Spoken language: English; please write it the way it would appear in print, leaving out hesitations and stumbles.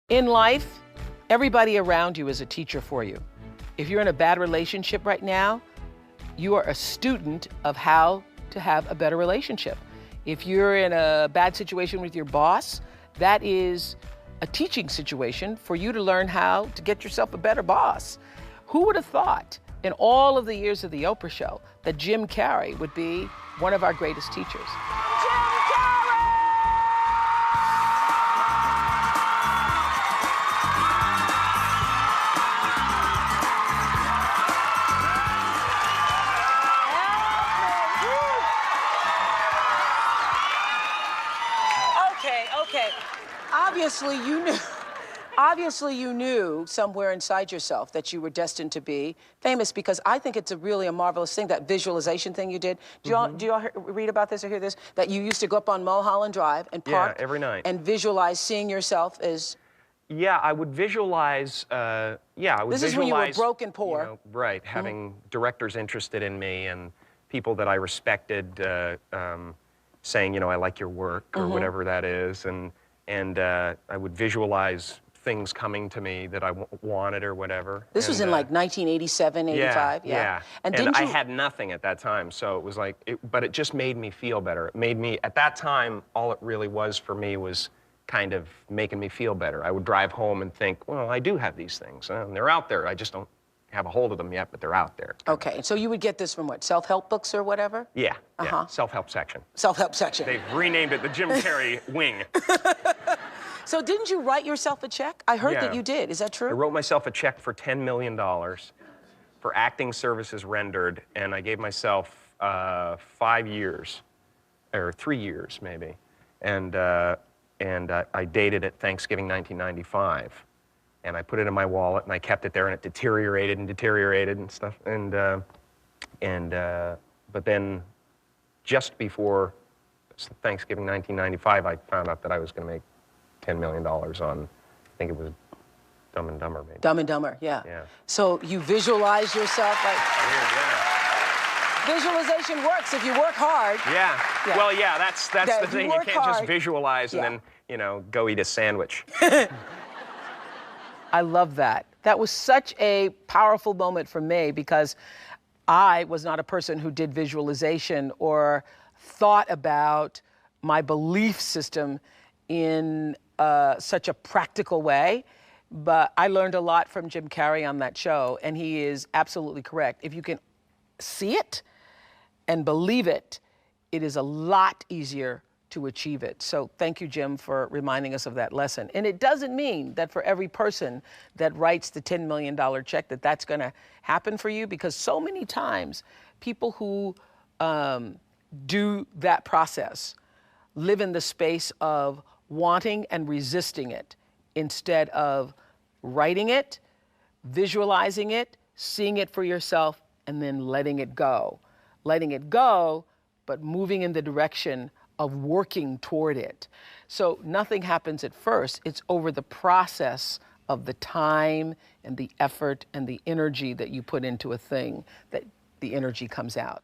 In life, everybody around you is a teacher for you. If you're in a bad relationship right now, you are a student of how to have a better relationship. If you're in a bad situation with your boss, that is a teaching situation for you to learn how to get yourself a better boss. Who would have thought in all of the years of the Oprah show that Jim Carrey would be one of our greatest teachers? Okay. Obviously you knew somewhere inside yourself that you were destined to be famous, because I think it's really a marvelous thing, that visualization thing you did. Do y'all read about this or hear this? That you used to go up on Mulholland Drive and park every night and visualize seeing yourself as... Yeah, I would visualize, This is when you were broke and poor. You know, right, having directors interested in me and people that I respected saying, you know, I like your work, or whatever that is, and I would visualize things coming to me that I wanted or whatever. This was in like 1987, 85? Yeah. And I had nothing at that time, so it was like, but it just made me feel better. It made me, at that time, all it really was for me was kind of making me feel better. I would drive home and think, well, I do have these things, and they're out there. I just don't have a hold of them yet, but they're out there. Okay, so you would get this from what, self-help books or whatever? Yeah, self-help section. Self-help section. They've renamed it the Jim Carrey wing. So didn't you write yourself a check? I heard that you did. Is that true? I wrote myself a check for $10 million for acting services rendered, and I gave myself 5 years, or 3 years maybe, and I dated it Thanksgiving 1995. And I put it in my wallet, and I kept it there, and it deteriorated and stuff. But then, just before Thanksgiving 1995, I found out that I was going to make $10 million on, I think it was Dumb and Dumber, maybe. Dumb and Dumber, yeah. So you visualize yourself like... Visualization works if you work hard. Yeah. Well, yeah, that's the thing. You can't just visualize and then, you know, go eat a sandwich. I love that. That was such a powerful moment for me, because I was not a person who did visualization or thought about my belief system in such a practical way. But I learned a lot from Jim Carrey on that show, and he is absolutely correct. If you can see it and believe it, it is a lot easier to achieve it. So thank you, Jim, for reminding us of that lesson. And it doesn't mean that for every person that writes the $10 million check that that's gonna happen for you, because so many times people who do that process live in the space of wanting and resisting it instead of writing it, visualizing it, seeing it for yourself, and then letting it go. Letting it go, but moving in the direction of working toward it. So nothing happens at first. It's over the process of the time and the effort and the energy that you put into a thing that the energy comes out.